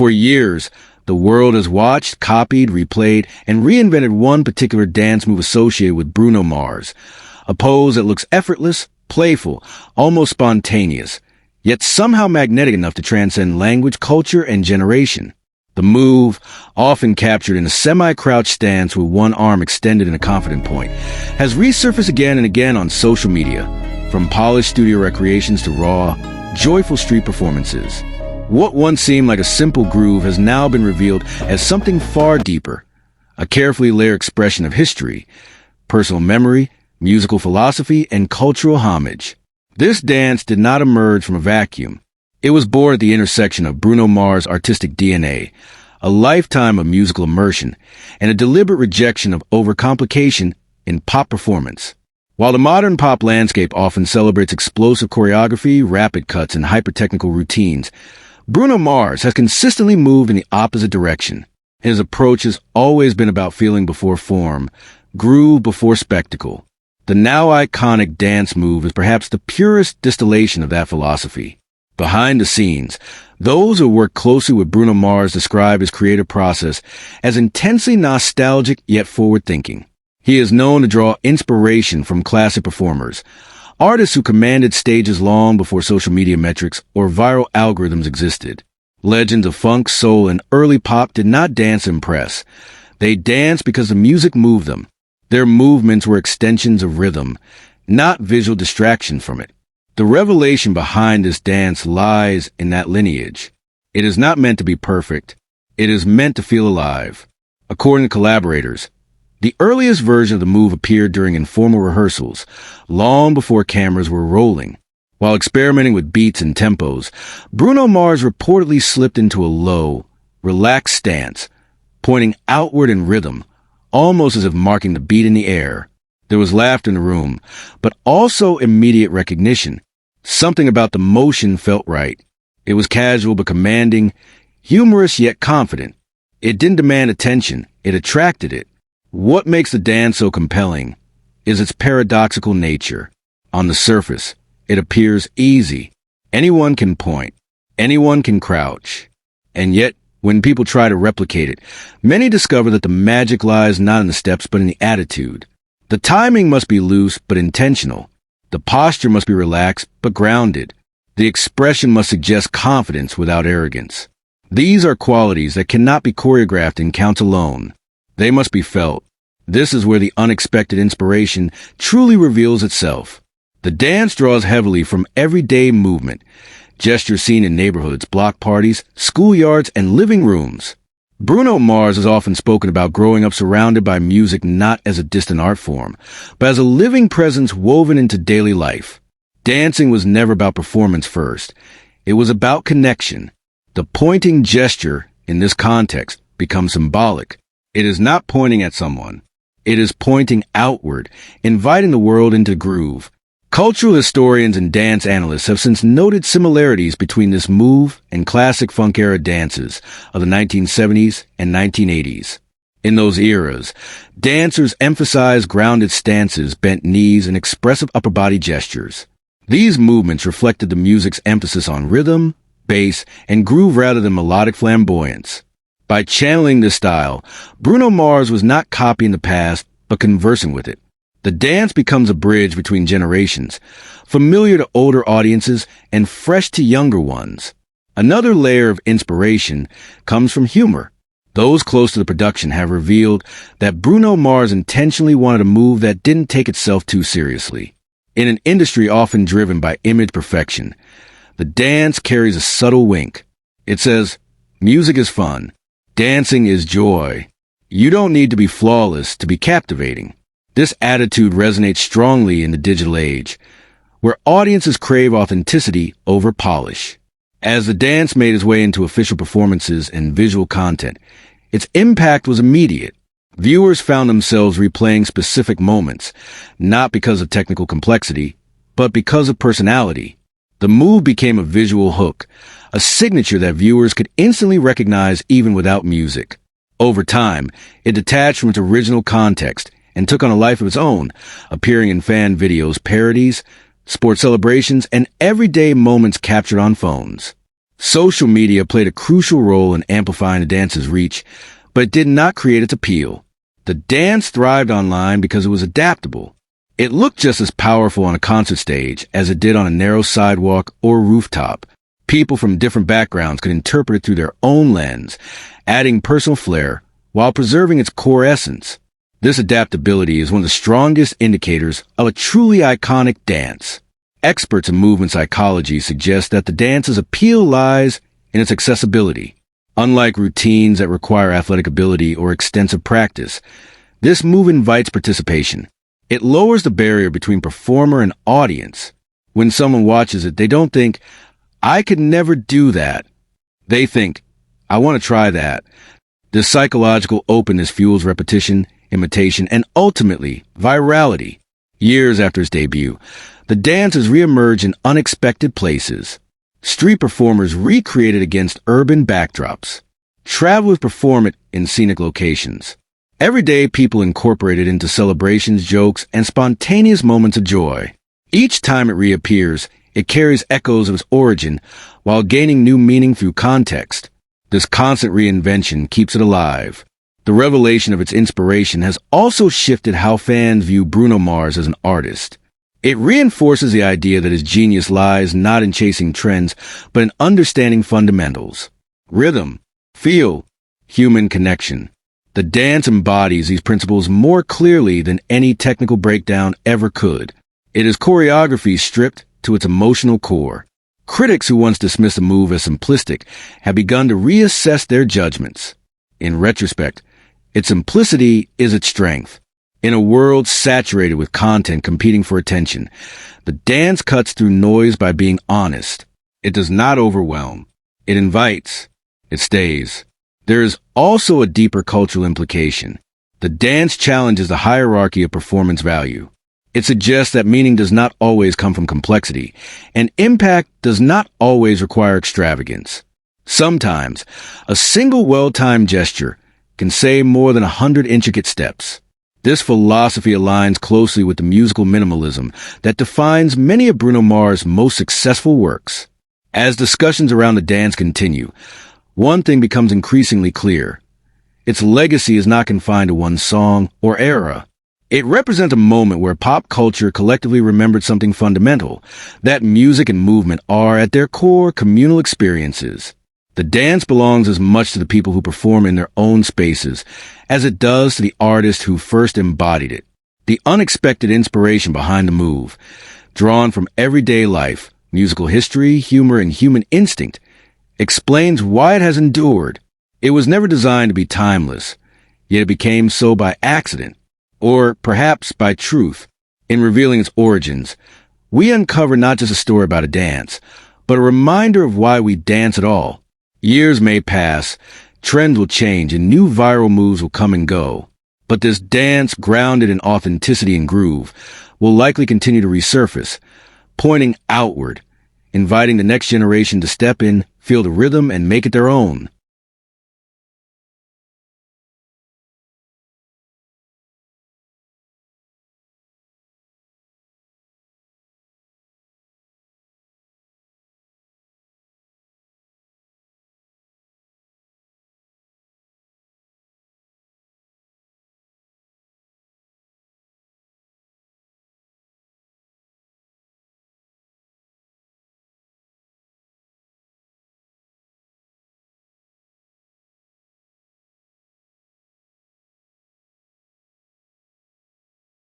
For years, the world has watched, copied, replayed, and reinvented one particular dance move associated with Bruno Mars. A pose that looks effortless, playful, almost spontaneous, yet somehow magnetic enough to transcend language, culture, and generation. The move, often captured in a semi-crouched stance with one arm extended in a confident point, has resurfaced again and again on social media, from polished studio recreations to raw, joyful street performances. What once seemed like a simple groove has now been revealed as something far deeper, a carefully layered expression of history, personal memory, musical philosophy, and cultural homage. This dance did not emerge from a vacuum. It was born at the intersection of Bruno Mars' artistic DNA, a lifetime of musical immersion, and a deliberate rejection of overcomplication in pop performance. While the modern pop landscape often celebrates explosive choreography, rapid cuts, and hyper-technical routines, Bruno Mars has consistently moved in the opposite direction. His approach has always been about feeling before form, groove before spectacle. The now iconic dance move is perhaps the purest distillation of that philosophy. Behind the scenes, those who work closely with Bruno Mars describe his creative process as intensely nostalgic yet forward-thinking. He is known to draw inspiration from classic performers, artists who commanded stages long before social media metrics or viral algorithms existed. Legends of funk, soul, and early pop did not dance to impress. They danced because the music moved them. Their movements were extensions of rhythm, not visual distraction from it. The revelation behind this dance lies in that lineage. It is not meant to be perfect. It is meant to feel alive. According to collaborators, the earliest version of the move appeared during informal rehearsals, long before cameras were rolling. While experimenting with beats and tempos, Bruno Mars reportedly slipped into a low, relaxed stance, pointing outward in rhythm, almost as if marking the beat in the air. There was laughter in the room, but also immediate recognition. Something about the motion felt right. It was casual but commanding, humorous yet confident. It didn't demand attention, it attracted it. What makes the dance so compelling is its paradoxical nature. On the surface, it appears easy. Anyone can point. Anyone can crouch. And yet, when people try to replicate it, many discover that the magic lies not in the steps but in the attitude. The timing must be loose but intentional. The posture must be relaxed but grounded. The expression must suggest confidence without arrogance. These are qualities that cannot be choreographed in count alone. They must be felt. This is where the unexpected inspiration truly reveals itself. The dance draws heavily from everyday movement, gestures seen in neighborhoods, block parties, schoolyards, and living rooms. Bruno Mars has often spoken about growing up surrounded by music not as a distant art form, but as a living presence woven into daily life. Dancing was never about performance first. It was about connection. The pointing gesture, in this context, becomes symbolic. It is not pointing at someone. It is pointing outward, inviting the world into groove. Cultural historians and dance analysts have since noted similarities between this move and classic funk-era dances of the 1970s and 1980s. In those eras, dancers emphasized grounded stances, bent knees, and expressive upper body gestures. These movements reflected the music's emphasis on rhythm, bass, and groove rather than melodic flamboyance. By channeling this style, Bruno Mars was not copying the past, but conversing with it. The dance becomes a bridge between generations, familiar to older audiences and fresh to younger ones. Another layer of inspiration comes from humor. Those close to the production have revealed that Bruno Mars intentionally wanted a move that didn't take itself too seriously. In an industry often driven by image perfection, the dance carries a subtle wink. It says, music is fun. Dancing is joy. You don't need to be flawless to be captivating. This attitude resonates strongly in the digital age, where audiences crave authenticity over polish. As the dance made its way into official performances and visual content, its impact was immediate. Viewers found themselves replaying specific moments, not because of technical complexity, but because of personality. The move became a visual hook, a signature that viewers could instantly recognize even without music. Over time, it detached from its original context and took on a life of its own, appearing in fan videos, parodies, sports celebrations, and everyday moments captured on phones. Social media played a crucial role in amplifying the dance's reach, but it did not create its appeal. The dance thrived online because it was adaptable. It looked just as powerful on a concert stage as it did on a narrow sidewalk or rooftop. People from different backgrounds could interpret it through their own lens, adding personal flair while preserving its core essence. This adaptability is one of the strongest indicators of a truly iconic dance. Experts in movement psychology suggest that the dance's appeal lies in its accessibility. Unlike routines that require athletic ability or extensive practice, this move invites participation. It lowers the barrier between performer and audience. When someone watches it, they don't think, "I could never do that." They think, "I want to try that." This psychological openness fuels repetition, imitation, and ultimately, virality. Years after its debut, the dance has reemerged in unexpected places. Street performers recreate it against urban backdrops. Travelers perform it in scenic locations. Everyday people incorporate it into celebrations, jokes, and spontaneous moments of joy. Each time it reappears, it carries echoes of its origin while gaining new meaning through context. This constant reinvention keeps it alive. The revelation of its inspiration has also shifted how fans view Bruno Mars as an artist. It reinforces the idea that his genius lies not in chasing trends, but in understanding fundamentals. Rhythm, feel, human connection. The dance embodies these principles more clearly than any technical breakdown ever could. It is choreography stripped to its emotional core. Critics who once dismissed the move as simplistic have begun to reassess their judgments. In retrospect, its simplicity is its strength. In a world saturated with content competing for attention, the dance cuts through noise by being honest. It does not overwhelm. It invites. It stays. There is also a deeper cultural implication. The dance challenges the hierarchy of performance value. It suggests that meaning does not always come from complexity, and impact does not always require extravagance. Sometimes, a single well-timed gesture can say more than 100 intricate steps. This philosophy aligns closely with the musical minimalism that defines many of Bruno Mars' most successful works. As discussions around the dance continue, one thing becomes increasingly clear. Its legacy is not confined to one song or era. It represents a moment where pop culture collectively remembered something fundamental, that music and movement are, at their core, communal experiences. The dance belongs as much to the people who perform in their own spaces as it does to the artist who first embodied it. The unexpected inspiration behind the move, drawn from everyday life, musical history, humor, and human instinct, explains why it has endured. It was never designed to be timeless, yet it became so by accident, or perhaps by truth. In revealing its origins, we uncover not just a story about a dance, but a reminder of why we dance at all. Years may pass, trends will change, and new viral moves will come and go. But this dance, grounded in authenticity and groove, will likely continue to resurface, pointing outward, inviting the next generation to step in, feel the rhythm, and make it their own.